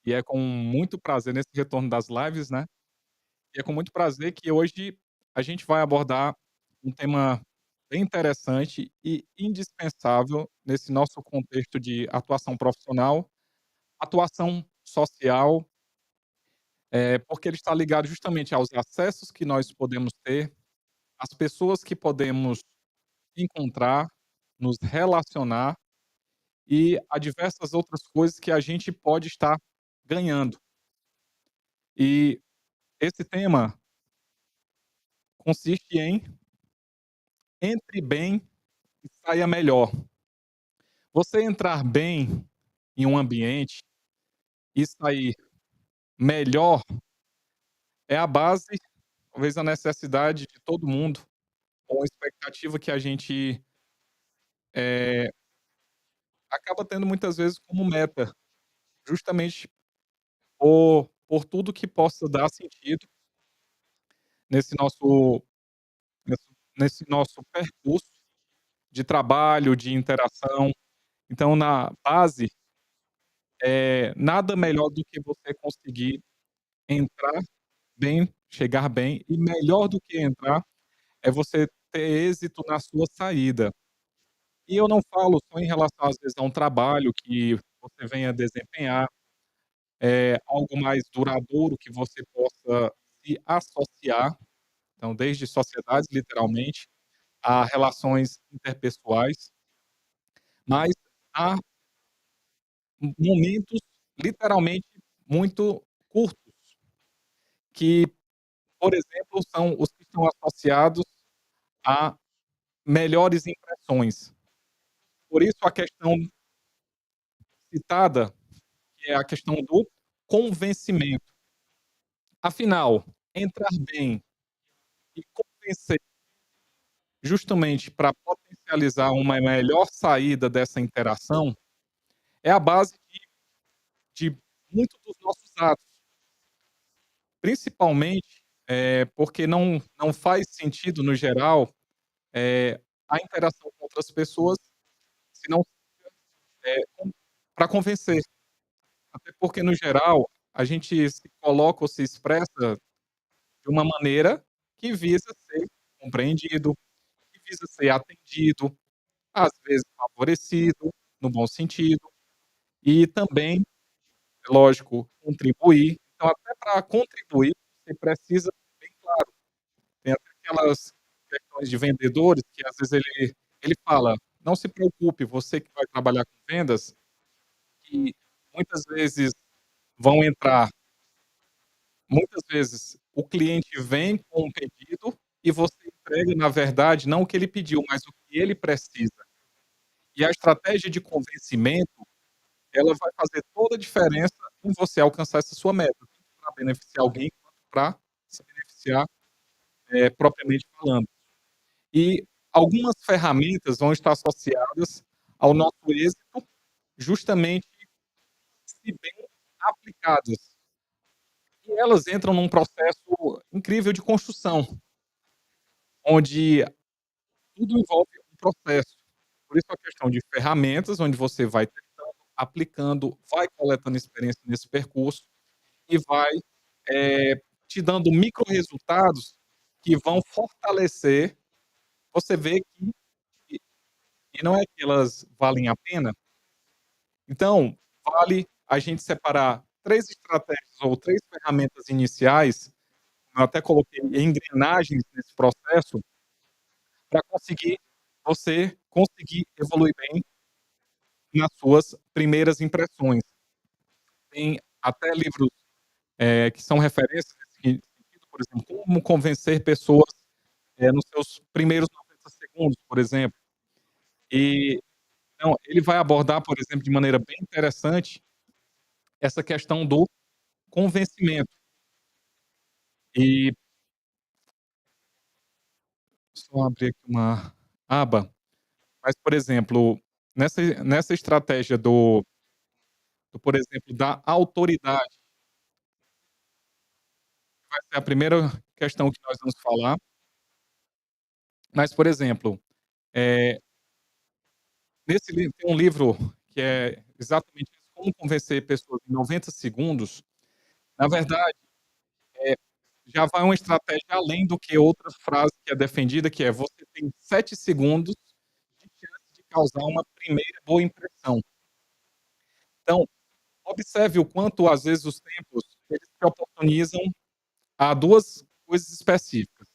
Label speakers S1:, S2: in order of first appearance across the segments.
S1: E é com muito prazer nesse retorno das lives, né, e é com muito prazer que hoje a gente vai abordar um tema bem interessante e indispensável nesse nosso contexto de atuação profissional, atuação social, porque ele está ligado justamente aos acessos que nós podemos ter, às pessoas que podemos encontrar, nos relacionar e a diversas outras coisas que a gente pode estar ganhando. E esse tema consiste em entre bem e saia melhor. Você entrar bem em um ambiente e sair melhor é a base, talvez a necessidade de todo mundo, ou a expectativa que a gente, eh, acaba tendo muitas vezes como meta, justamente por tudo que possa dar sentido nesse nosso nesse nesse nosso percurso de trabalho, de interação. Então na base, nada melhor do que você conseguir entrar bem, chegar bem, e melhor do que entrar, é você ter êxito na sua saída. E eu não falo só em relação, às vezes, a um trabalho que você venha desempenhar, algo mais duradouro que você possa se associar, então desde sociedades, literalmente, a relações interpessoais, mas há momentos, literalmente, muito curtos, que, por exemplo, são os que estão associados a melhores impressões. Por isso a questão citada, que é a questão do convencimento. Afinal, entrar bem e convencer justamente para potencializar uma melhor saída dessa interação, é a base de muito dos nossos atos. Principalmente, porque não faz sentido, no geral, a interação com outras pessoas, se não para convencer. Até porque, no geral, a gente se coloca ou se expressa de uma maneira que visa ser compreendido, que visa ser atendido, às vezes favorecido, no bom sentido, e também, lógico, contribuir. Então, até para contribuir, você precisa ser bem claro. Tem até aquelas questões de vendedores que, às vezes, ele fala: "Não se preocupe, você que vai trabalhar com vendas, que muitas vezes vão entrar muitas vezes o cliente vem com um pedido e você entrega, na verdade, não o que ele pediu, mas o que ele precisa. E a estratégia de convencimento, ela vai fazer toda a diferença em você alcançar essa sua meta, tanto para beneficiar alguém quanto para se beneficiar, propriamente falando. E algumas ferramentas vão estar associadas ao nosso êxito, justamente se bem aplicadas. E elas entram num processo incrível de construção, onde tudo envolve um processo. Por isso a questão de ferramentas, onde você vai testando, aplicando, vai coletando experiência nesse percurso e vai, te dando microrresultados que vão fortalecer. Você vê que e não é que elas valem a pena. Então, vale a gente separar 3 estratégias ou 3 ferramentas iniciais, eu até coloquei engrenagens nesse processo, para conseguir você conseguir evoluir bem nas suas primeiras impressões. Tem até livros, que são referências nesse sentido, por exemplo, Como Convencer Pessoas, nos Seus Primeiros 90 Segundos, por exemplo. E, então, ele vai abordar, por exemplo, de maneira bem interessante, essa questão do convencimento. E só abrir aqui uma aba, mas, por exemplo, nessa estratégia por exemplo, da autoridade, vai ser a primeira questão que nós vamos falar. Mas, por exemplo, eh, nesse livro tem um livro que é exatamente esse como convencer pessoas em 90 segundos, na verdade, eh, já vai uma estratégia além do que outra frase que é defendida, que é: "Você tem 7 segundos de chance de causar uma primeira boa impressão". Então, observe o quanto, às vezes, os tempos, eles se oportunizam a 2 coisas específicas: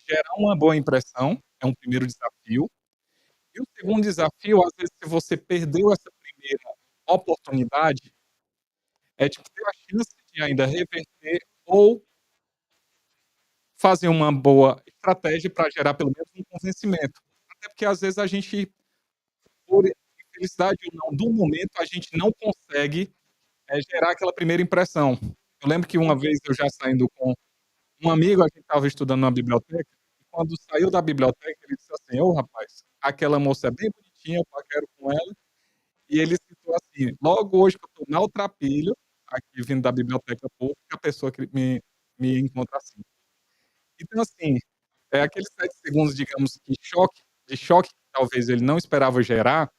S1: gerar uma boa impressão, é um primeiro desafio, e o segundo desafio, às vezes, se você perdeu essa primeira oportunidade, é de ter a chance de ainda reverter ou fazer uma boa estratégia para gerar pelo menos um convencimento. Até porque, às vezes, a gente, por infelicidade ou não do momento, a gente não consegue, gerar aquela primeira impressão. Eu lembro que uma vez eu já saindo com um amigo, a gente estava estudando numa biblioteca, e quando saiu da biblioteca ele disse assim: "Ô rapaz, aquela moça é bem bonitinha, eu paquero com ela", e ele citou assim: "Logo hoje que eu estou maltrapilho, aqui vindo da biblioteca pública, a pessoa que me encontra assim". Então assim, é aqueles 7 segundos, digamos que choque que talvez ele não esperava gerar,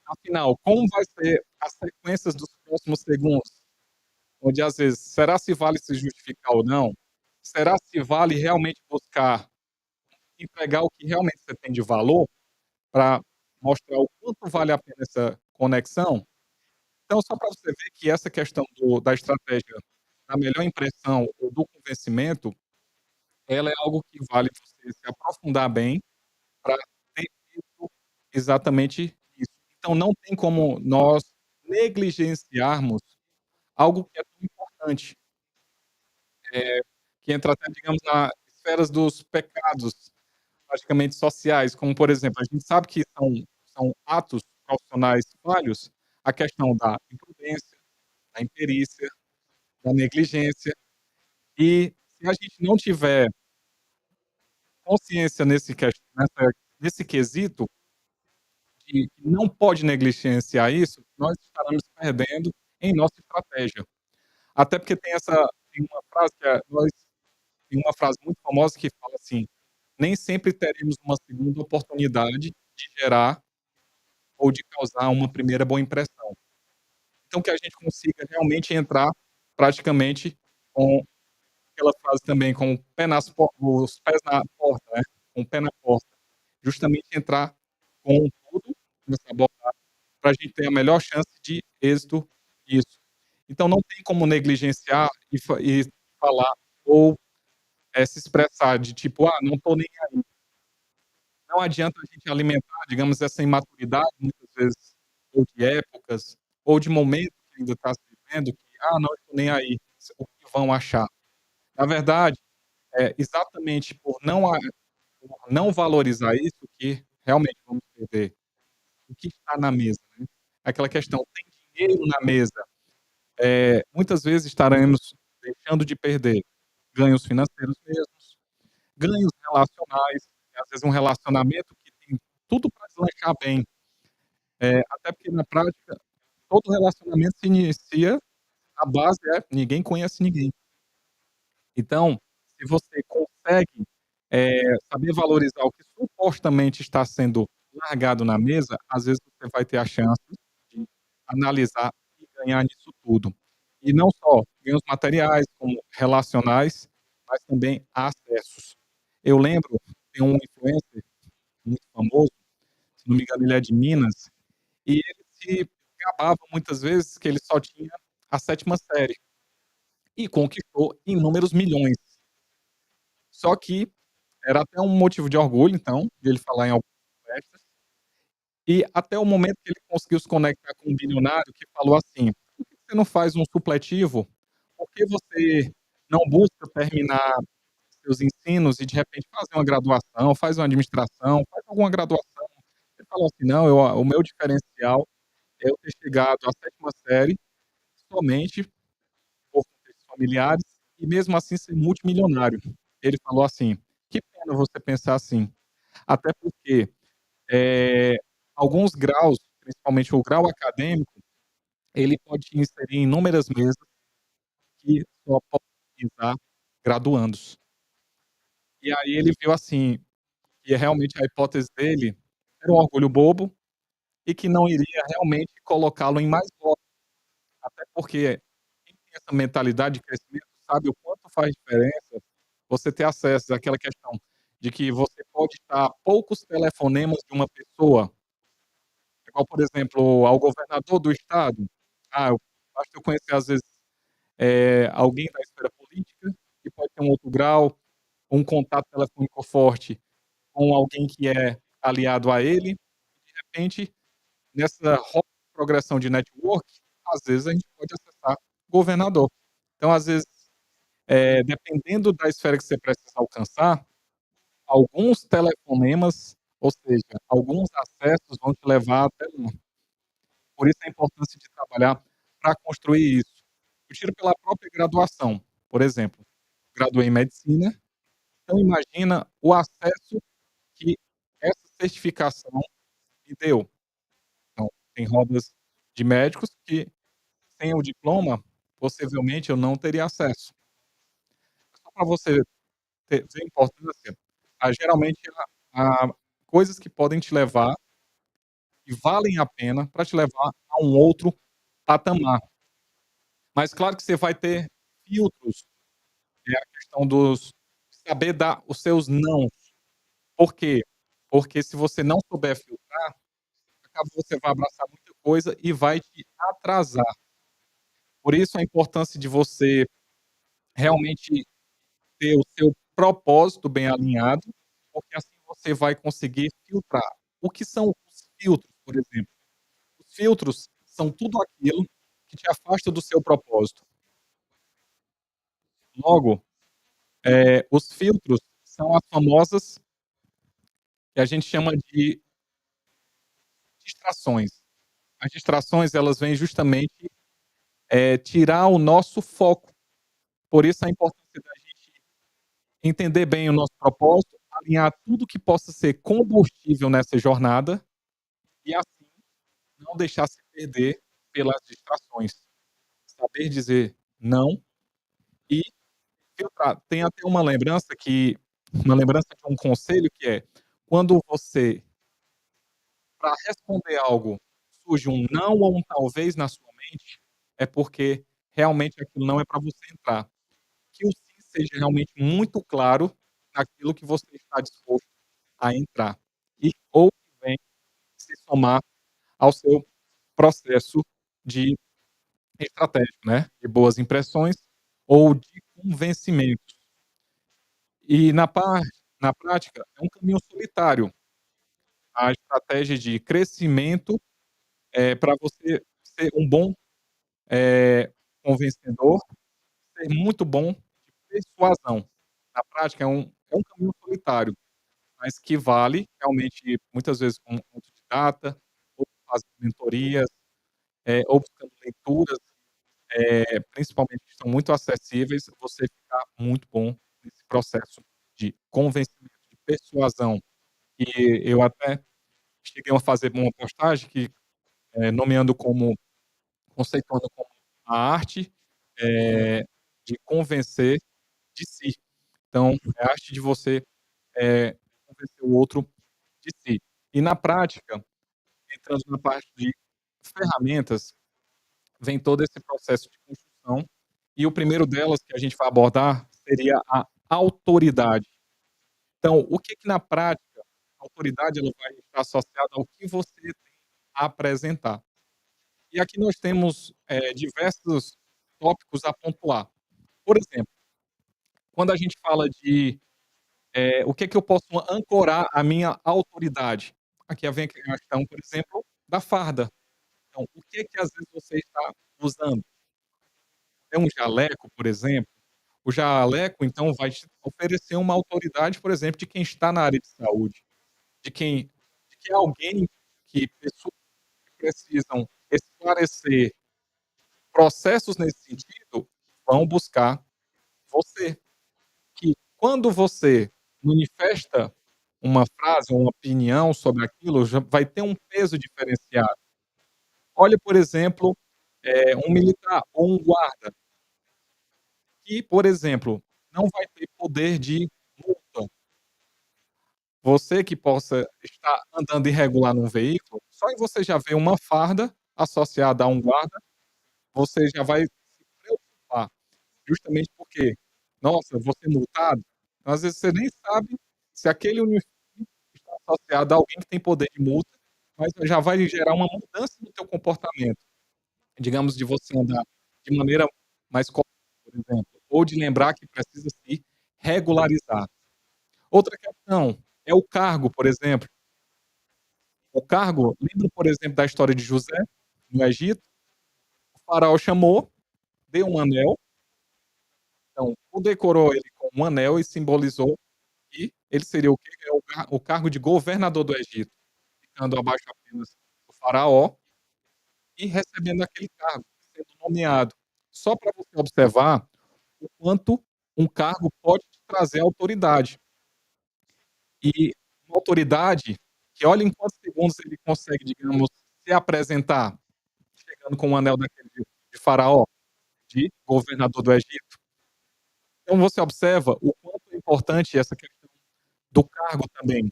S1: afinal, como vai ser as sequências dos próximos segundos? Onde às vezes, será se vale se justificar ou não? Será se vale realmente buscar entregar o que realmente você tem de valor, para mostrar o quanto vale a pena essa conexão? Então, só para você ver que essa questão da estratégia da melhor impressão ou do convencimento, ela é algo que vale você se aprofundar bem, para ter êxito exatamente isso. Então não tem como nós negligenciarmos algo que é tão importante. Que entra até, digamos, na esferas dos pecados, praticamente sociais, como, por exemplo, a gente sabe que são atos profissionais falhos, a questão da imprudência, da imperícia, da negligência, e se a gente não tiver consciência nesse quesito, de que não pode negligenciar isso, nós estaremos perdendo em nossa estratégia. Até porque tem uma frase que é nós tem uma frase muito famosa que fala assim: "Nem sempre teremos uma segunda oportunidade de gerar ou de causar uma primeira boa impressão". Então que a gente consiga realmente entrar praticamente com aquela frase também, com o pé nas po os pés na porta, né, com o pé na porta. Justamente entrar com tudo nessa abordagem, pra gente ter a melhor chance de êxito nisso. Então não tem como negligenciar e falar ou, se expressar de tipo: "Ah, não tô nem aí". Não adianta a gente alimentar, digamos, essa imaturidade, muitas vezes, ou de épocas, ou de momento que ainda está se vivendo, que: "Ah, não, eu tô nem aí, o que vão achar". Na verdade, é exatamente por não valorizar isso que realmente vamos perder o que está na mesa, né. Aquela questão, tem dinheiro na mesa, muitas vezes estaremos deixando de perder ganhos financeiros mesmos, ganhos relacionais, e às vezes um relacionamento que tem tudo para deslanchar bem. Até porque na prática, todo relacionamento se inicia a base é ninguém conhece ninguém. Então, se você consegue, saber valorizar o que supostamente está sendo largado na mesa, às vezes você vai ter a chance de analisar e ganhar nisso tudo. E não só ganhos materiais, como relacionais, mas também acessos. Eu lembro, tem um influencer muito famoso, se não me engano ele é de Minas, e ele se gabava muitas vezes que ele só tinha a sétima série, e conquistou inúmeros milhões. Só que era até um motivo de orgulho, então, de ele falar em algumas festas, e até o momento que ele conseguiu se conectar com um bilionário que falou assim: "Por que você não faz um supletivo? Por que você não busca terminar seus ensinos e de repente fazer uma graduação, faz uma administração, faz alguma graduação". Ele falou assim: "Não, o meu diferencial é eu ter chegado à sétima série somente por contextos familiares e mesmo assim ser multimilionário". Ele falou assim: "Que pena você pensar assim, até porque, eh, alguns graus, principalmente o grau acadêmico, ele pode te inserir em inúmeras mesas que só podem visar graduandos". E aí ele viu assim, que realmente a hipótese dele era um orgulho bobo e que não iria realmente colocá-lo em mais votos. Até porque quem tem essa mentalidade de crescimento sabe o quanto faz diferença você ter acesso àquela questão de que você pode estar a poucos telefonemas de uma pessoa, igual, por exemplo, ao governador do estado. Eu basta eu conhecer, às vezes, alguém da esfera política, que pode ter um outro grau, um contato telefônico forte com alguém que é aliado a ele, de repente, nessa roda de progressão de network, às vezes a gente pode acessar governador. Então, às vezes, dependendo da esfera que você precisa alcançar, alguns telefonemas, ou seja, alguns acessos vão te levar até lá. Por isso a importância de trabalhar para construir isso. Eu tiro pela própria graduação, por exemplo, graduei em medicina, então imagina o acesso que essa certificação me deu. Então, tem rodas de médicos que, sem o diploma, possivelmente eu não teria acesso. Só para você ver a importância, geralmente há coisas que podem te levar, que valem a pena para te levar a um outro patamar. Mas claro que você vai ter filtros, a questão dos saber dar os seus nãos. Por quê? Porque se você não souber filtrar, acaba você vai abraçar muita coisa e vai te atrasar. Por isso a importância de você realmente ter o seu propósito bem alinhado, porque assim você vai conseguir filtrar. O que são os filtros, por exemplo? Os filtros são tudo aquilo que te afasta do seu propósito. Logo, os filtros são as famosas, que a gente chama de distrações. As distrações, elas vêm justamente, tirar o nosso foco. Por isso a importância da gente entender bem o nosso propósito, alinhar tudo que possa ser combustível nessa jornada e, assim, não deixar se perder pelas distrações. Saber dizer não e filtrar. Tem até uma lembrança de um conselho que é: quando você, para responder algo, surge um não ou um talvez na sua mente, é porque realmente aquilo não é para você entrar. Que o sim seja realmente muito claro naquilo que você está disposto a entrar. E ou que vem se somar ao seu processo de estratégico, né, de boas impressões ou de convencimentos. E na prática, é um caminho solitário, a estratégia de crescimento, para você ser um bom, convencedor, ser muito bom de persuasão. Na prática é um caminho solitário, mas que vale realmente, muitas vezes, como autodidata, ou fazendo mentorias, ou buscando leituras, principalmente que são muito acessíveis, você ficar muito bom nesse processo de convencimento, de persuasão. E eu até cheguei a fazer uma postagem que, nomeando como conceituando como a arte, de convencer de si. Então, é a arte de você, convencer o outro de si. E na prática, entrando na parte de ferramentas, vem todo esse processo de construção, e o primeiro delas que a gente vai abordar seria a autoridade. Então, o que que na prática a autoridade ela vai estar associada ao que você tem a apresentar. E aqui nós temos, diversos tópicos a pontuar. Por exemplo, quando a gente fala de, o que que eu posso ancorar a minha autoridade, aqui vem a questão, por exemplo, da farda. Então, o que que às vezes você está usando? É um jaleco, por exemplo? O jaleco, então, vai te oferecer uma autoridade, por exemplo, de quem está na área de saúde, de quem de que alguém que pessoas que precisam esclarecer processos nesse sentido, vão buscar você. Que quando você manifesta uma frase ou uma opinião sobre aquilo, já vai ter um peso diferenciado. Olha, por exemplo, um militar ou um guarda que, por exemplo, não vai ter poder de multa. Você que possa estar andando irregular num veículo, só em você já ver uma farda associada a um guarda, você já vai se preocupar, justamente porque, nossa, vou ser multado. Às vezes você nem sabe se aquele uniforme está associado a alguém que tem poder de multa, mas já vai gerar uma mudança no teu comportamento. Digamos, de você andar de maneira mais correta, por exemplo, ou de lembrar que precisa se regularizar. Outra questão é o cargo, por exemplo. O cargo, lembra, por exemplo, da história de José, no Egito? O faraó chamou, deu um anel, então condecorou ele com um anel e simbolizou que ele seria o quê? É o cargo de governador do Egito, ficando abaixo apenas do faraó e recebendo aquele cargo, sendo nomeado. Só para você observar o quanto um cargo pode te trazer autoridade. E uma autoridade que olha em quantos segundos ele consegue, digamos, se apresentar, chegando com um anel daquele de faraó, de governador do Egito. Então você observa o quanto é importante essa questão do cargo também.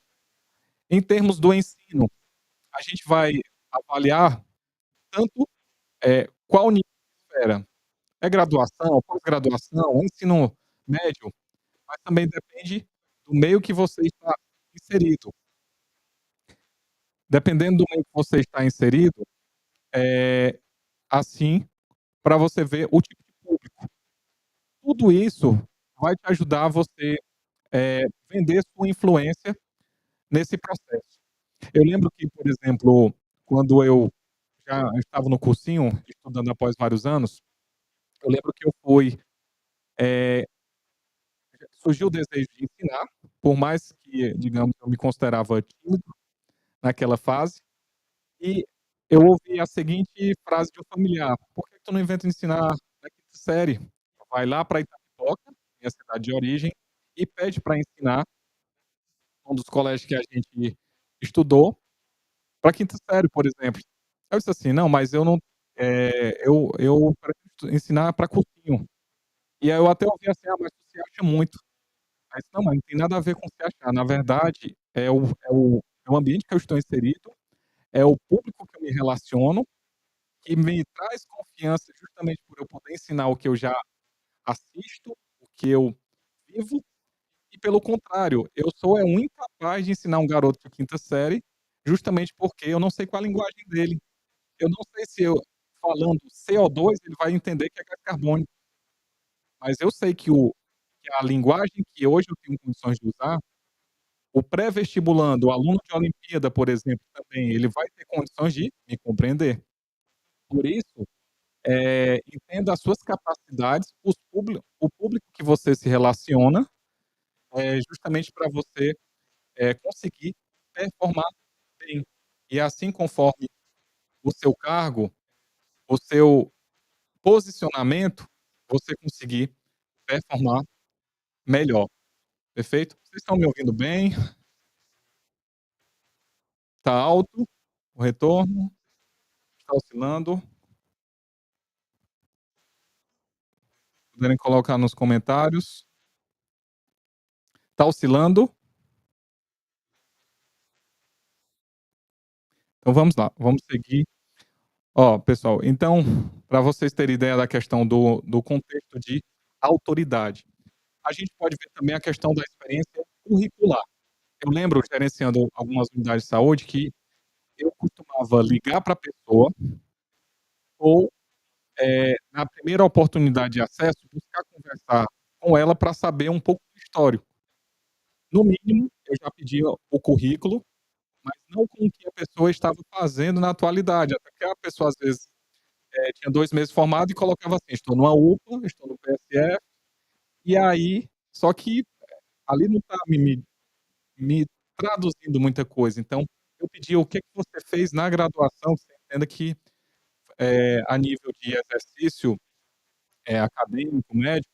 S1: Em termos do ensino, a gente vai avaliar tanto, qual nível de esfera. É graduação, pós-graduação, ensino médio, mas também depende do meio que você está inserido. Dependendo do meio que você está inserido, eh, assim, para você ver o tipo de público. Tudo isso vai te ajudar a você, vender sua influência nesse processo. Eu lembro que, por exemplo, quando eu já estava no cursinho, estudando após vários anos, eu lembro que eu fui, eh, surgiu o desejo de ensinar, por mais que, digamos, eu me considerava tímido naquela fase, e eu ouvi a seguinte frase de um familiar: "Por que tu não inventa ensinar na quinta série? Vai lá para Itapipoca, minha cidade de origem, e pede para ensinar um dos colégios que a gente estudou, para quinta série, por exemplo". Aí eu disse assim: "Não, mas eu não, eu pretendo ensinar para cursinho". E aí eu até ouvi assim: "Ah, mas tu se acha muito". Aí eu disse: "Não, mas não tem nada a ver com se achar, na verdade é o ambiente que eu estou inserido, é o público que eu me relaciono, que me traz confiança justamente por eu poder ensinar o que eu já assisto, o que eu vivo, e pelo contrário, eu sou um incapaz de ensinar um garoto de quinta série, justamente porque eu não sei qual a linguagem dele. Eu não sei se eu falando CO2 ele vai entender que é gás carbônico, mas eu sei que a linguagem que hoje eu tenho condições de usar, o pré-vestibulando, o aluno de Olimpíada, por exemplo, também, ele vai ter condições de me compreender. Por isso, entenda as suas capacidades, o público que você se relaciona, justamente para você, conseguir performar bem. E assim, conforme o seu cargo, o seu posicionamento, você conseguir performar melhor, perfeito? Vocês estão me ouvindo bem? Está alto o retorno? Está oscilando? Puderem colocar nos comentários. Está oscilando? Então vamos lá, vamos seguir. Ó, pessoal, então, para vocês terem ideia da questão do contexto de autoridade, a gente pode ver também a questão da experiência curricular. Eu lembro, gerenciando algumas unidades de saúde, que eu costumava ligar para a pessoa ou, na primeira oportunidade de acesso, buscar conversar com ela para saber um pouco do histórico. No mínimo, eu já pedia o currículo, mas não com o que a pessoa estava fazendo na atualidade, até porque a pessoa, às vezes, tinha 2 meses formado e colocava assim: "Estou numa UPA, estou no PSF", e aí só que ali não está me traduzindo muita coisa. Então, eu pedia: "O que que você fez na graduação?", que você entenda que, a nível de exercício, acadêmico, médico,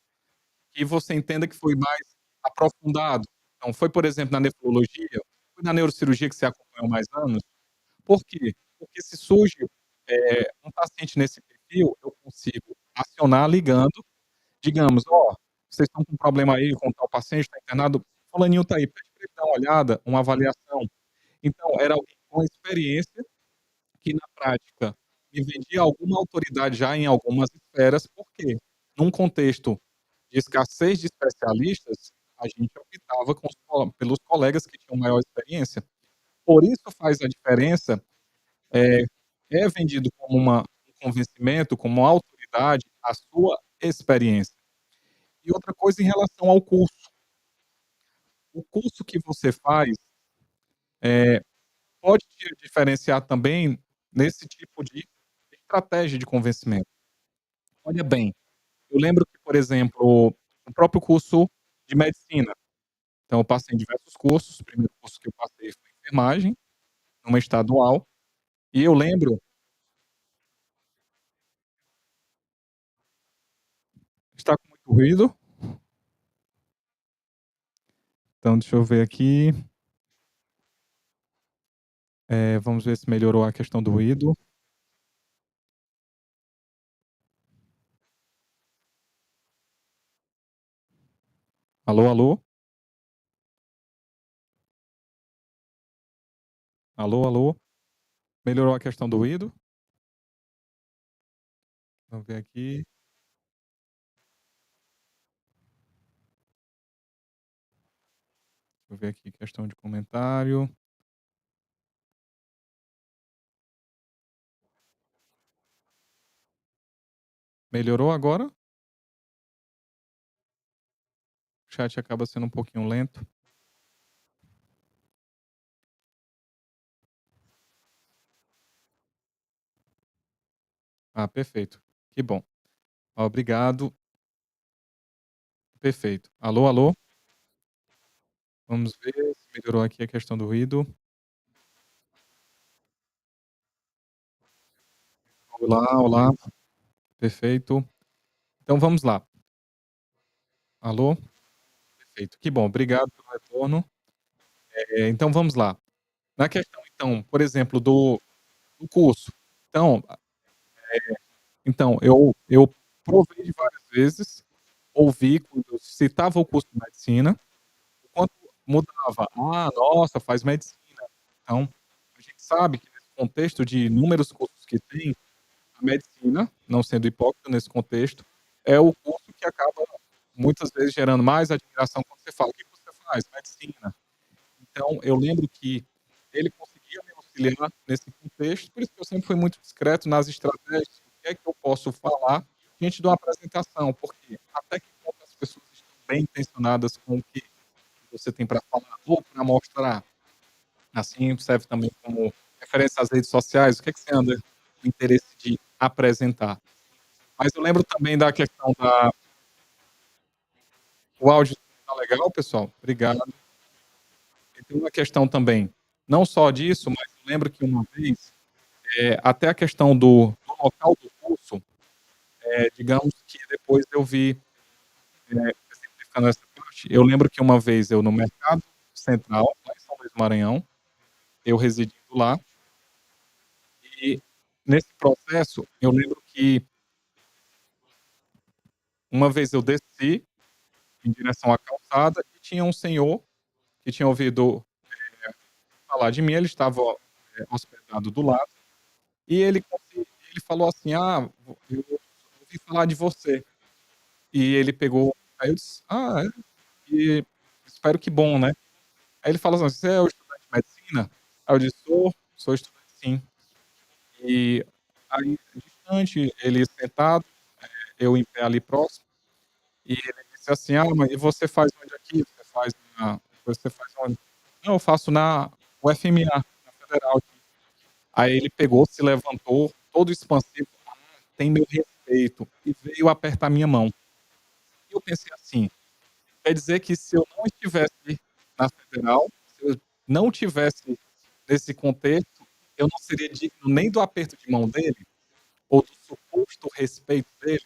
S1: que você entenda que foi mais aprofundado. Então, foi, por exemplo, na nefrologia? Foi na neurocirurgia que você acompanhou mais anos? Por quê? Porque se surge, um paciente nesse perfil, eu consigo acionar ligando, digamos: "Ó, vocês estão com um problema aí com tal paciente, está internado, fulaninho está aí, pede para ele dar uma olhada, uma avaliação". Então, era alguém com experiência, que na prática me vendia alguma autoridade já em algumas esferas, porque num contexto de escassez de especialistas, a gente optava com os pelos colegas que tinham maior experiência. Por isso faz a diferença, eh, é vendido como um convencimento, como uma autoridade, a sua experiência. E outra coisa em relação ao curso. O curso que você faz, eh, pode te diferenciar também nesse tipo de estratégia de convencimento. Olha bem, eu lembro que, por exemplo, o próprio curso de medicina, então eu passei em diversos cursos, o primeiro curso que eu passei foi enfermagem, numa estadual, e eu lembro está com muito ruído, então deixa eu ver aqui, vamos ver se melhorou a questão do ruído. Alô, alô? Alô, alô? Melhorou a questão do ruído? Vamos ver aqui. Deixa eu ver aqui, questão de comentário. Melhorou agora? O chat acaba sendo um pouquinho lento. Ah, perfeito. Que bom. Obrigado. Perfeito. Alô, alô? Vamos ver se melhorou aqui a questão do ruído. Olá, olá. Perfeito. Então vamos lá. Alô? Perfeito. Que bom, obrigado pelo retorno. Então vamos lá. Na questão então, por exemplo, do curso. Então eu provei de várias vezes, ouvi quando citava o curso de medicina, o quanto mudava. "Ah, nossa, faz medicina". Então, a gente sabe que nesse contexto de inúmeros cursos que tem, a medicina, não sendo hipócrita nesse contexto, é o curso que acaba muitas vezes gerando mais admiração quando você fala: "O que que você faz?". "Medicina". Então eu lembro que ele conseguia me auxiliar nesse contexto, por isso que eu sempre fui muito discreto nas estratégias, o que é que eu posso falar diante de uma apresentação, porque até que ponto as pessoas estão bem intencionadas com o que você tem para falar ou para mostrar. Assim serve também como referência às redes sociais, o que é que você anda com interesse de apresentar. Mas eu lembro também da questão da o áudio tá legal, pessoal? Obrigado. E tem uma questão também, não só disso, mas eu lembro que uma vez, até a questão do local do curso, digamos que depois eu vi, exemplificando essa parte, eu lembro que uma vez eu no Mercado Central, lá em São Luís do Maranhão, eu residindo lá, e nesse processo eu lembro que uma vez eu desci em direção à calçada e tinha um senhor que tinha ouvido falar de mim, ele estava, hospedado do lado, e ele falou assim: "Ah, eu ouvi falar de você". E ele pegou aí eu disse: "Ah, é? E espero que bom, né". Aí ele falou assim: "Você é o estudante de medicina?". Aí eu disse: sou estudante sim". E aí distante, ele sentado, eu em pé ali próximo, e ele disse assim: "Ah, mas e você faz onde aqui? Você faz onde?". "Não, eu faço na UFMA, na Federal aqui". Aí ele pegou, se levantou, todo expansivo: "Ah, tem meu respeito", e veio apertar minha mão. E eu pensei assim: quer dizer que se eu não estivesse na Federal, se eu não tivesse nesse contexto, eu não seria digno nem do aperto de mão dele, ou do suposto respeito dele?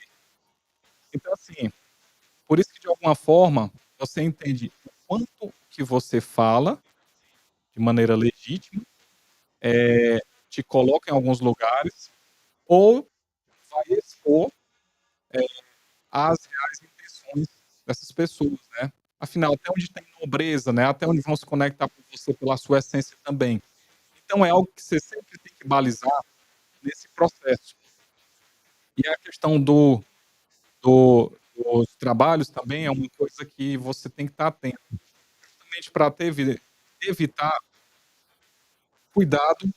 S1: Então assim, por isso que de alguma forma, você entende o quanto que você fala, de maneira legítima, te coloca em alguns lugares, ou vai expor, as reais intenções dessas pessoas, né. Afinal, até onde tem nobreza, né, até onde vão se conectar com você pela sua essência também. Então é algo que você sempre tem que balizar, nesse processo. E a questão dos trabalhos também é uma coisa que você tem que estar atento, justamente para evitar cuidado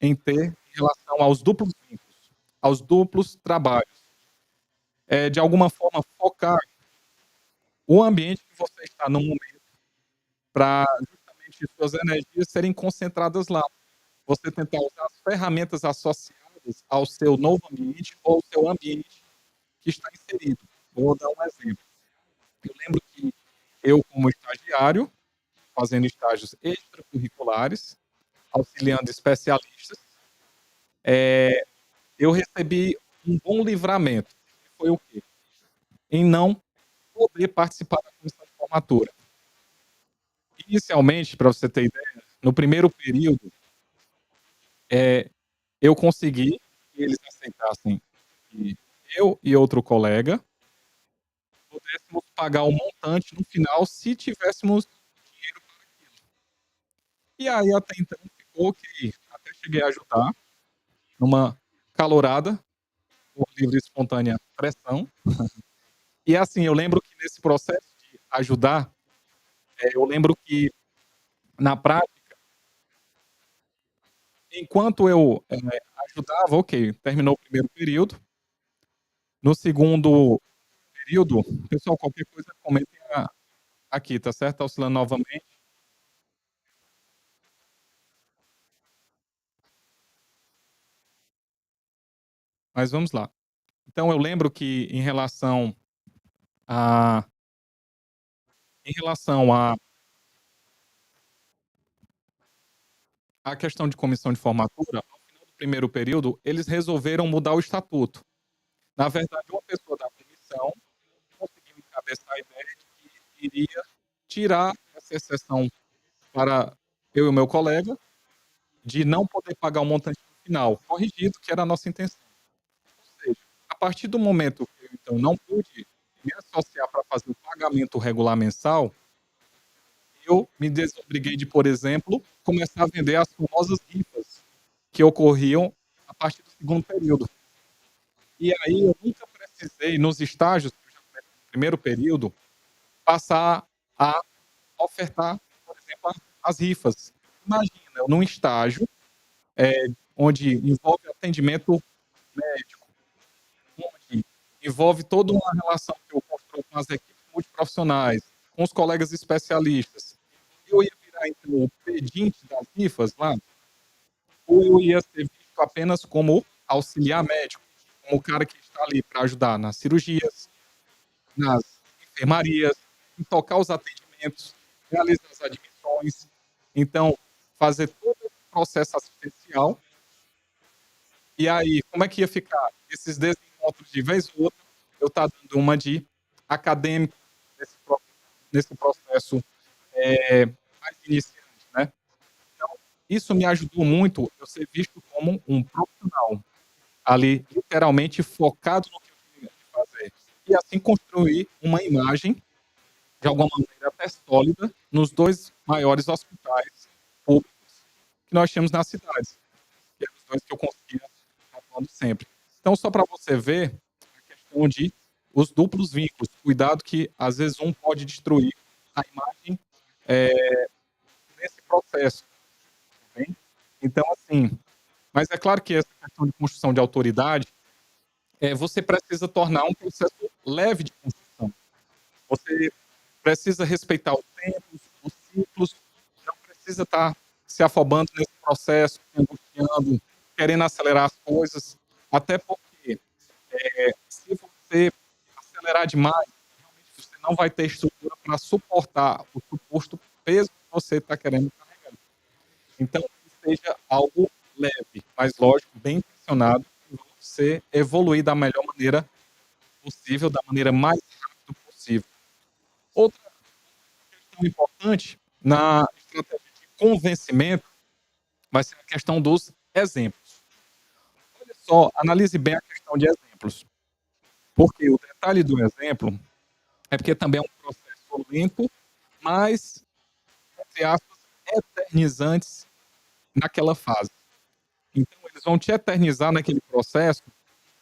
S1: em ter em relação aos duplos vínculos, aos duplos trabalhos. De alguma forma focar o ambiente que você está no momento para justamente suas energias serem concentradas lá. Você tentar usar as ferramentas associadas ao seu novo ambiente ou ao seu ambiente que está inserido. Vou dar um exemplo. Eu lembro que eu, como estagiário, fazendo estágios extracurriculares, auxiliando especialistas, eu recebi um bom livramento, que foi o quê? Em não poder participar da comissão de formatura. Inicialmente, para você ter ideia, no primeiro período, eu consegui que eles aceitassem que eu e outro colega pudéssemos pagar o montante no final, se tivéssemos dinheiro para aquilo. E aí, até então, ficou que até cheguei a ajudar numa calorada, por livre e espontânea pressão. E assim, eu lembro que nesse processo de ajudar, eu lembro que na prática, enquanto eu, ajudava, ok, terminou o primeiro período. No segundo período, pessoal, qualquer coisa comentem aqui, tá certo? Tá oscilando novamente, mas vamos lá. Então eu lembro que a em relação à questão de comissão de formatura, ao final do primeiro período, eles resolveram mudar o estatuto. Na verdade, uma pessoa da comissão conseguiu encabeçar a ideia de que iria tirar essa exceção para eu e o meu colega, de não poder pagar o montante no final, corrigido, que era a nossa intenção. Ou seja, a partir do momento que eu, então, não pude me associar para fazer o pagamento regular mensal, eu me desobriguei de, por exemplo, começar a vender as famosas rifas que ocorriam a partir do segundo período. E aí eu nunca precisei, nos estágios que eu já comecei no primeiro período, passar a ofertar, por exemplo, as rifas. Imagina, eu num estágio, onde envolve atendimento médico, onde envolve toda uma relação que eu construo com as equipes multiprofissionais, com os colegas especialistas. Eu ia virar, então, o pedinte das rifas lá, ou eu ia ser visto apenas como auxiliar médico, como o cara que está ali para ajudar nas cirurgias, nas enfermarias, em tocar os atendimentos, realizar as admissões. Então, fazer todo esse processo assistencial. E aí, como é que ia ficar? Esses desencontros de vez ou outra, eu estar dando uma de acadêmico nesse processo, mais iniciante, né. Então, isso me ajudou muito eu ser visto como um profissional, ali, literalmente focado no que eu tinha que fazer. E assim construir uma imagem, de alguma maneira até sólida, nos 2 maiores hospitais públicos que nós tínhamos na cidade, que eram os 2 que eu conseguia estar atuando sempre. Então só para você ver a questão de os duplos vínculos, cuidado que às vezes um pode destruir a imagem, nesse processo, tá bem? Então assim, mas é claro que essa questão de construção de autoridade, você precisa tornar um processo leve de construção. Você precisa respeitar os tempos, os ciclos, não precisa estar se afobando nesse processo, se angustiando, querendo acelerar as coisas, até porque, se você acelerar demais, realmente você não vai ter estrutura para suportar o suposto peso que você está querendo carregar. Então, que seja algo leve, mas lógico, bem intencionado, e você evoluir da melhor maneira possível, da maneira mais rápida possível. Outra questão importante na estratégia de convencimento vai ser a questão dos exemplos. Olha só, analise bem a questão de exemplos, porque o detalhe do exemplo é porque também é um processo lento, mas, entre aspas, eternizantes naquela fase. Então eles vão te eternizar naquele processo,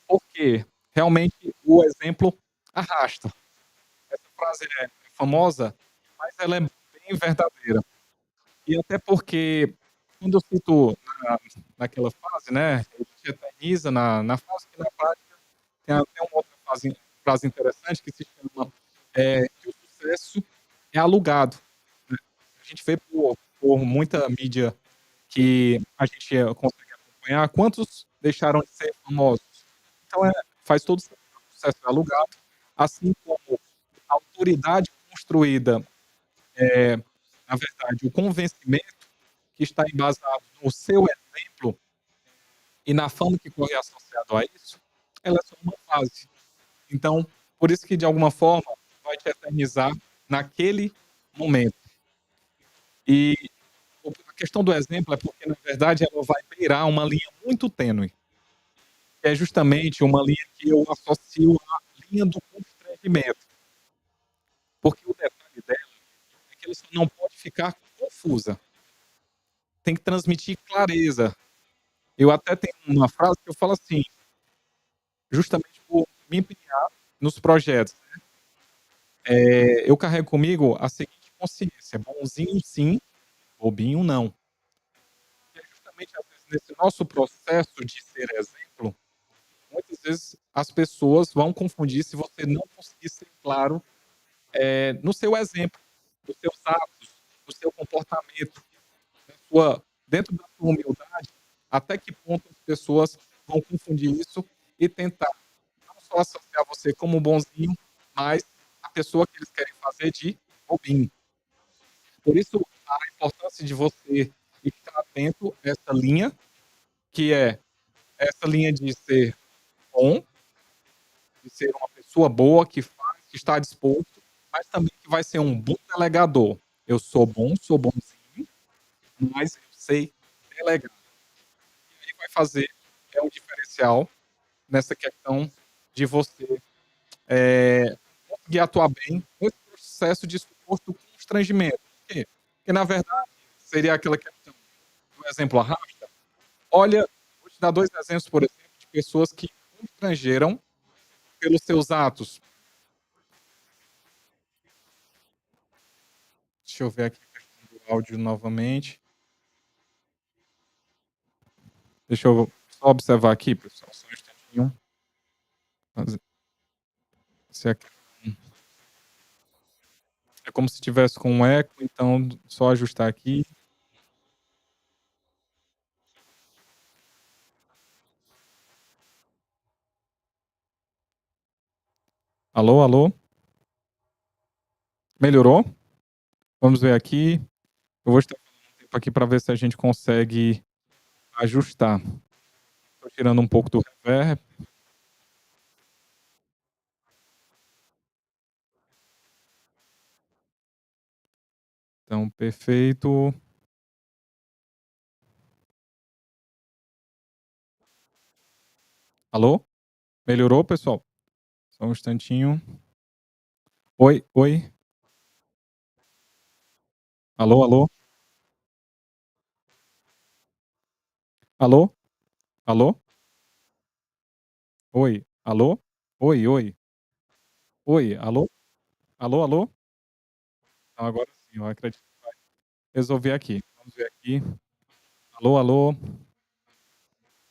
S1: porque realmente o exemplo arrasta. Essa frase é famosa, mas ela é bem verdadeira. E até porque quando eu cito naquela fase, né, ele te eterniza na fase que na prática tem até uma outra frase interessante que se chama, que o sucesso é alugado, né. A gente vê por muita mídia que a gente consegue acompanhar, quantos deixaram de ser famosos. Então faz todo sentido, o sucesso é alugado, assim como a autoridade construída, na verdade, o convencimento que está embasado no seu exemplo e na fama que corre associado a isso, ela é só uma fase. Então, por isso que de alguma forma vai te eternizar naquele momento. E a questão do exemplo é porque, na verdade, ela vai beirar uma linha muito tênue, que é justamente uma linha que eu associo à linha do constrangimento, porque o detalhe dela é que ela só não pode ficar confusa, tem que transmitir clareza. Eu até tenho uma frase que eu falo assim, justamente por me empenhar nos projetos, eu carrego comigo a seguinte consciência: bonzinho sim, bobinho não. E é justamente, às vezes, nesse nosso processo de ser exemplo, muitas vezes as pessoas vão confundir se você não conseguir ser claro, no seu exemplo, nos seus atos, no seu comportamento, dentro da sua humildade, até que ponto as pessoas vão confundir isso e tentar não só associar você como bonzinho, mas a pessoa que eles querem fazer de bobinho. Por isso, a importância de você estar atento a essa linha, que é essa linha de ser bom, de ser uma pessoa boa que faz, que está disposto, mas também que vai ser um bom delegador. Eu sou bom, sou bonzinho, mas eu sei delegar. E aí vai fazer um diferencial nessa questão de você, conseguir atuar bem nesse processo de suposto constrangimento. Por quê? Porque, na verdade, seria aquela questão do exemplo arrasta. Olha, vou te dar 2 exemplos, por exemplo, de pessoas que constrangeram pelos seus atos. Deixa eu ver aqui a questão do áudio novamente. Deixa eu só observar aqui, pessoal, só um instantinho. Mas se é é como se tivesse com um eco, então só ajustar aqui. Alô, alô? Melhorou? Vamos ver aqui. Eu vou estar falando um tempo aqui para ver se a gente consegue ajustar. Estou tirando um pouco do reverb. Então, perfeito. Alô? Melhorou, pessoal? Só um instantinho. Oi, oi. Alô, alô? Alô? Alô? Oi, alô? Oi, oi. Oi, alô? Alô, alô? Então agora sim, eu acredito que vai resolver aqui. Vamos ver aqui. Alô, alô?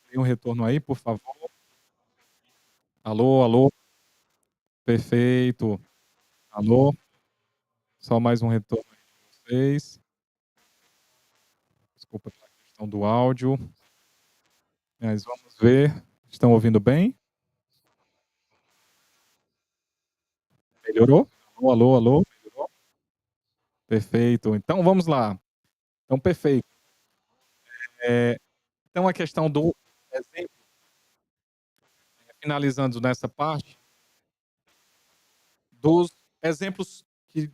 S1: Tem um retorno aí, por favor? Alô, alô? Perfeito. Alô? Só mais um retorno aí de vocês. Desculpa pela questão do áudio, mas vamos ver. Estão ouvindo bem? Melhorou? Alô, alô, alô? Melhorou? Perfeito. Então vamos lá. Então perfeito. Eh, então a questão do exemplo, finalizando nessa parte, dos exemplos que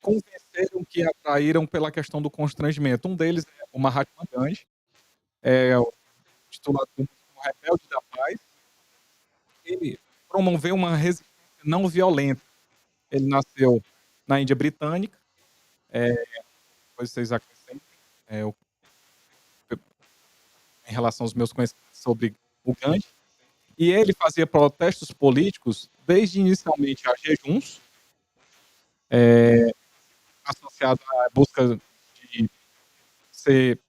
S1: convenceram, que atraíram pela questão do constrangimento. Um deles é o Mahatma Gandhi, o titulado como o rebelde da paz. Ele promoveu uma resistência não violenta. Ele nasceu na Índia Britânica, depois vocês acrescentem, o em relação aos meus conhecimentos sobre o Gandhi, e ele fazia protestos políticos desde inicialmente a jejuns, associado à busca de ser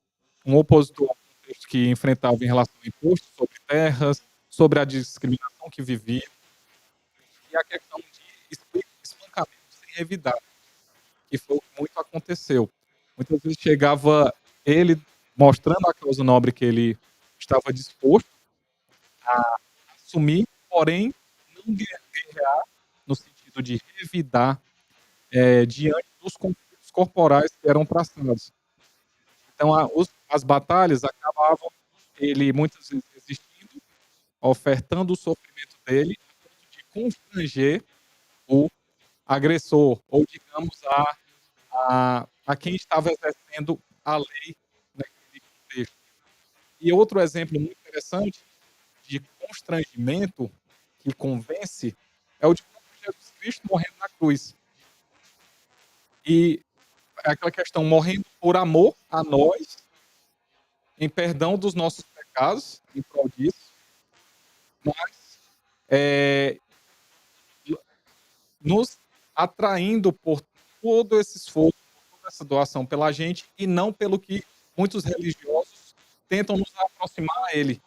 S1: um opositor ao contexto que enfrentava em relação a impostos sobre terras, sobre a discriminação que vivia, e a questão de espancamento sem revidar, que foi o que muito aconteceu. Muitas vezes chegava ele mostrando a causa nobre que ele estava disposto a assumir, porém não guerrear no sentido de revidar, diante dos conflitos corporais que eram traçados. Então as batalhas acabavam ele muitas vezes resistindo, ofertando o sofrimento dele, a ponto de constranger o agressor ou digamos a quem estava exercendo a lei naquele contexto. E outro exemplo muito interessante de constrangimento que convence é o de próprio Jesus Cristo morrendo na cruz. E é aquela questão, morrendo por amor a nós, em perdão dos nossos pecados, em prol disso, mas, eh, nos atraindo por todo esse esforço, por toda essa doação pela gente e não pelo que muitos religiosos tentam nos aproximar a ele,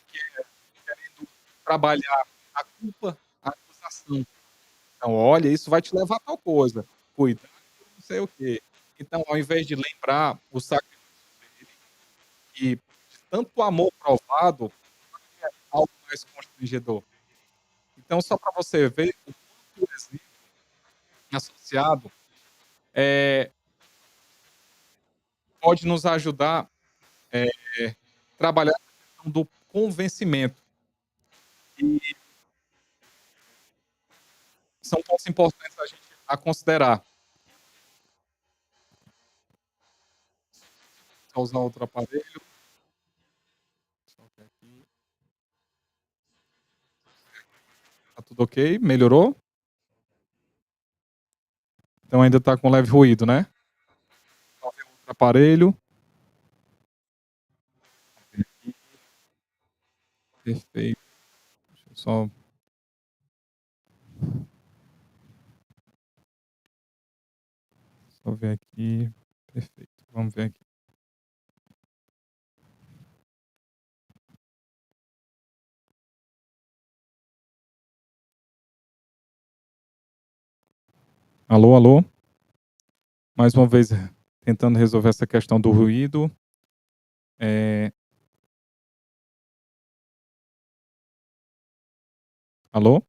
S1: que é querendo trabalhar a culpa, a acusação. Então: "Olha, isso vai te levar a tal coisa, cuidado com não sei o quê". Então, ao invés de lembrar o sacrifício dele e de tanto amor provado, é algo mais constrangedor. Então, só para você ver o quanto o exemplo associado, eh, pode nos ajudar, eh, trabalhar a questão do convencimento. E são pontos importantes a considerar. Só usar outro aparelho. Deixa eu ver aqui. Tá tudo ok? Melhorou? Então ainda tá com leve ruído, né? Só ver outro aparelho. Perfeito. Deixa eu só ver aqui. Perfeito. Vamos ver aqui. Alô, alô? Mais uma vez tentando resolver essa questão do ruído. Eh, alô?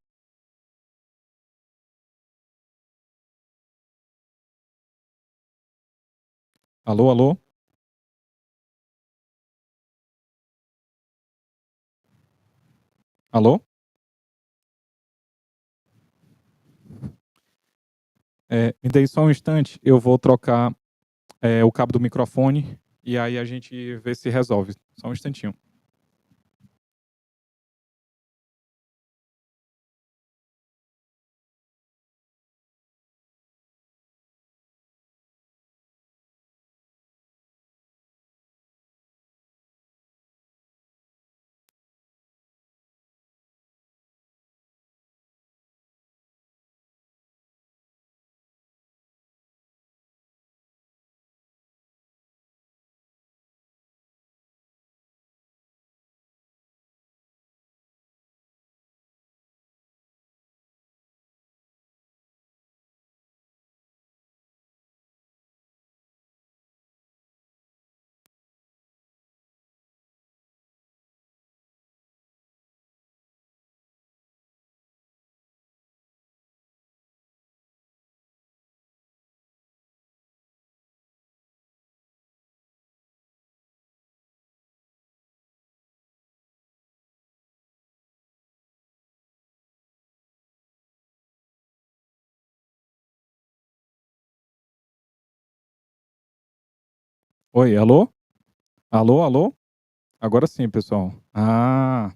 S1: Alô, alô? Alô? Me dê só um instante, eu vou trocar, o cabo do microfone, e aí a gente vê se resolve. Só um instantinho. Oi, alô? Alô, alô? Agora sim, pessoal. Ah,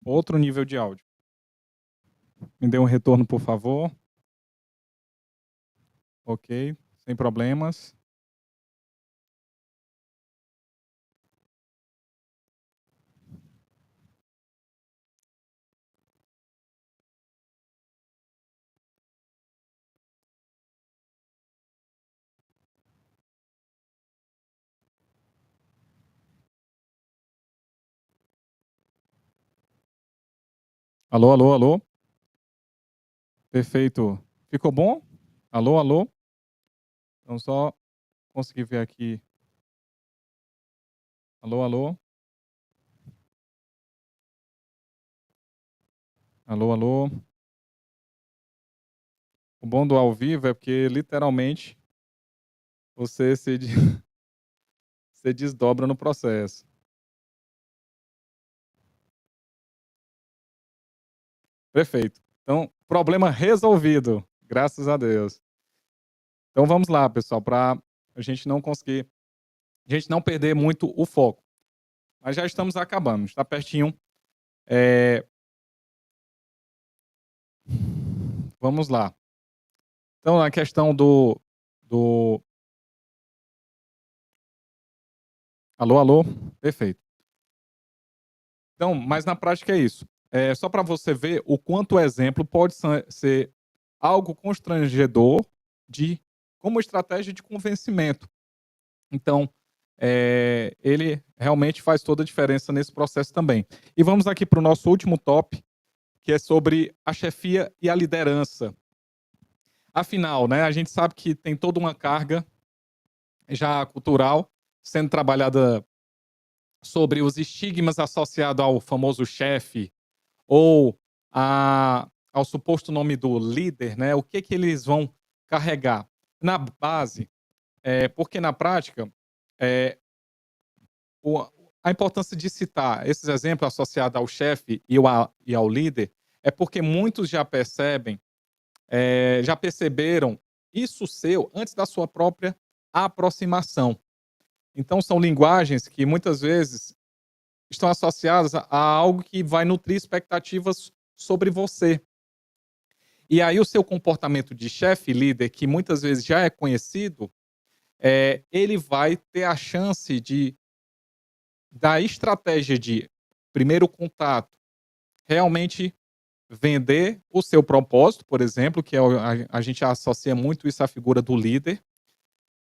S1: outro nível de áudio. Me dê um retorno, por favor. Ok, sem problemas. Alô, alô, alô? Perfeito. Ficou bom? Alô, alô? Então só conseguir ver aqui. Alô, alô? Alô, alô? O bom do ao vivo é porque literalmente você se de se desdobra no processo. Perfeito. Então, problema resolvido, graças a Deus. Então vamos lá, pessoal, para a gente não conseguir a gente não perder muito o foco. Mas já estamos acabando, está pertinho. Eh, Vamos lá. Então a questão do alô, alô? Perfeito. Então, mas na prática é isso. É só para você ver o quanto o exemplo pode ser algo constrangedor de como estratégia de convencimento. Então, ele realmente faz toda a diferença nesse processo também. E vamos aqui para o nosso último top, que é sobre a chefia e a liderança. Afinal, né, a gente sabe que tem toda uma carga já cultural sendo trabalhada sobre os estigmas associados ao famoso chefe ou ao suposto nome do líder, né? O que que eles vão carregar na base? Porque na prática, é, o a importância de citar esses exemplos associados ao chefe e ao líder é porque muitos já percebem, já perceberam isso seu antes da sua própria aproximação. Então são linguagens que muitas vezes estão associadas a algo que vai nutrir expectativas sobre você. E aí o seu comportamento de chefe, líder, que muitas vezes já é conhecido, ele vai ter a chance de da estratégia de primeiro contato, realmente vender o seu propósito, por exemplo, que é a gente associa muito isso à figura do líder,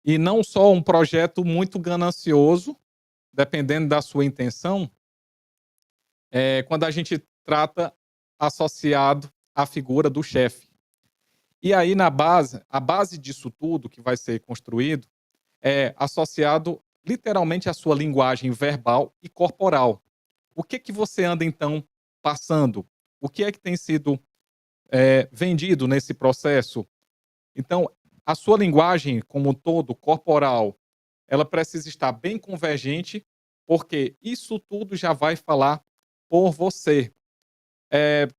S1: e não só um projeto muito ganancioso, dependendo da sua intenção, quando a gente trata associado à figura do chefe. E aí na base, a base disso tudo que vai ser construído é associado literalmente à sua linguagem verbal e corporal. O que que você anda então passando? O que é que tem sido vendido nesse processo? Então, a sua linguagem como um todo, corporal, ela precisa estar bem convergente, porque isso tudo já vai falar por você.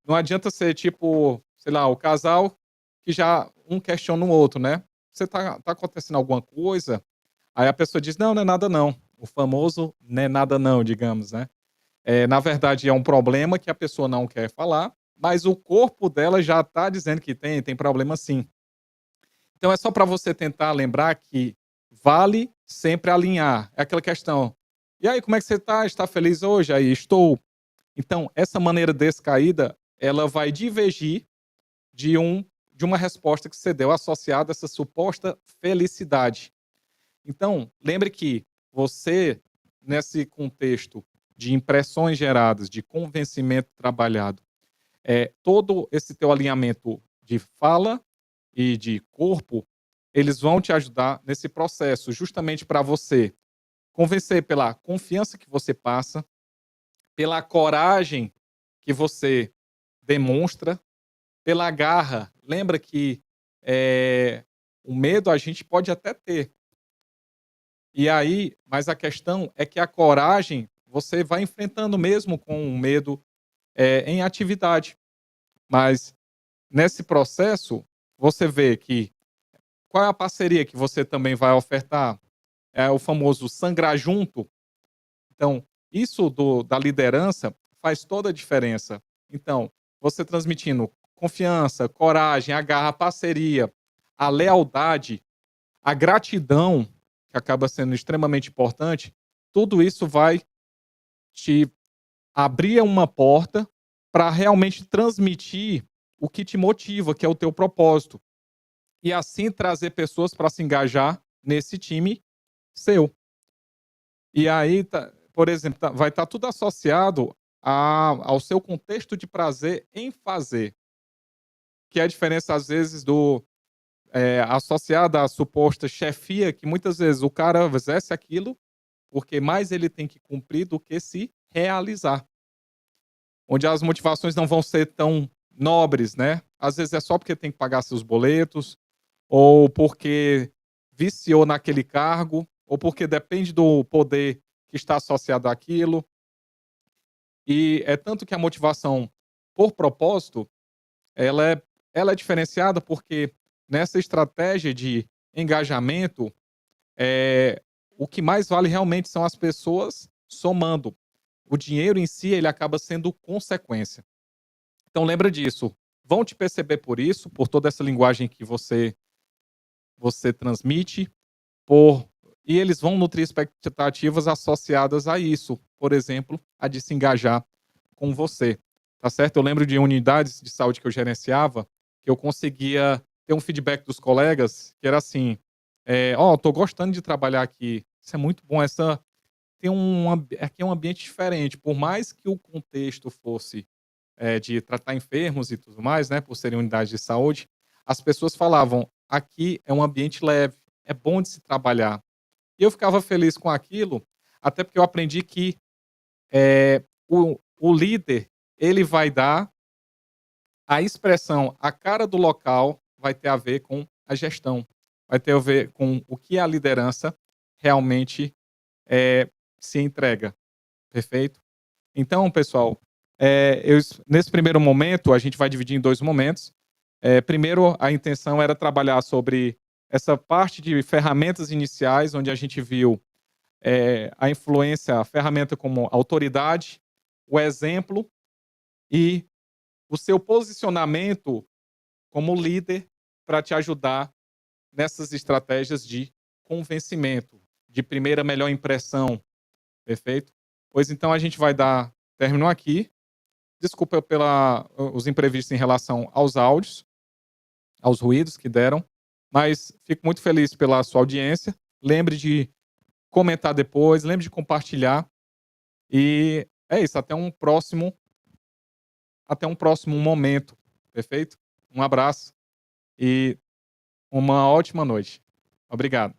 S1: Não adianta ser tipo, sei lá, o casal que já um questiona o outro, né? Você tá acontecendo alguma coisa? Aí a pessoa diz: "Não, não é nada não". O famoso "não é nada não", digamos, né? Na verdade é um problema que a pessoa não quer falar, mas o corpo dela já tá dizendo que tem problema sim. Então é só para você tentar lembrar que vale sempre alinhar. É aquela questão: "E aí, como é que você tá? Está feliz hoje?" Aí: "Estou". Então, essa maneira descaída, ela vai divergir de de uma resposta que você deu associada a essa suposta felicidade. Então, lembre que você, nesse contexto de impressões geradas, de convencimento trabalhado, todo esse teu alinhamento de fala e de corpo, eles vão te ajudar nesse processo, justamente para você convencer pela confiança que você passa, pela coragem que você demonstra, pela garra. Lembra que, o medo a gente pode até ter, e aí mas a questão é que a coragem você vai enfrentando mesmo com o medo, em atividade. Mas nesse processo, você vê que qual é a parceria que você também vai ofertar? É o famoso sangrar junto. Então, isso da liderança faz toda a diferença. Então, você transmitindo confiança, coragem, a garra, a parceria, a lealdade, a gratidão, que acaba sendo extremamente importante, tudo isso vai te abrir uma porta para realmente transmitir o que te motiva, que é o teu propósito. E assim trazer pessoas para se engajar nesse time seu. E aí, por exemplo, vai estar tudo associado ao seu contexto de prazer em fazer, que é a diferença às vezes associada à suposta chefia, que muitas vezes o cara exerce aquilo, porque mais ele tem que cumprir do que se realizar. Onde as motivações não vão ser tão nobres, né. Às vezes é só porque tem que pagar seus boletos, ou porque viciou naquele cargo, ou porque depende do poder que está associado àquilo. E é tanto que a motivação por propósito, ela é ela é diferenciada, porque nessa estratégia de engajamento, o que mais vale realmente são as pessoas somando. O dinheiro em si, ele acaba sendo consequência. Então lembra disso. Vão te perceber por isso, por toda essa linguagem que você transmite, por e eles vão nutrir expectativas associadas a isso, por exemplo, a de se engajar com você, tá certo? Eu lembro de unidades de saúde que eu gerenciava, que eu conseguia ter um feedback dos colegas que era assim: "Ó, tô gostando de trabalhar aqui, isso é muito bom, essa tem aqui é um ambiente diferente", por mais que o contexto fosse de tratar enfermos e tudo mais, né, por serem unidades de saúde, as pessoas falavam: "Aqui é um ambiente leve, é bom de se trabalhar". E eu ficava feliz com aquilo, até porque eu aprendi que, o líder, ele vai dar a expressão, a cara do local vai ter a ver com a gestão, vai ter a ver com o que a liderança realmente, se entrega, perfeito? Então, pessoal, nesse primeiro momento, a gente vai dividir em 2 momentos. Primeiro, a intenção era trabalhar sobre essa parte de ferramentas iniciais, onde a gente viu, a influência, a ferramenta como autoridade, o exemplo e o seu posicionamento como líder para te ajudar nessas estratégias de convencimento, de primeira melhor impressão, perfeito? Pois então a gente vai dar terminou aqui. Desculpa pela os imprevistos em relação aos áudios, aos ruídos que deram, mas fico muito feliz pela sua audiência. Lembre de comentar depois, lembre de compartilhar e é isso, até um próximo momento, perfeito? Um abraço e uma ótima noite. Obrigado.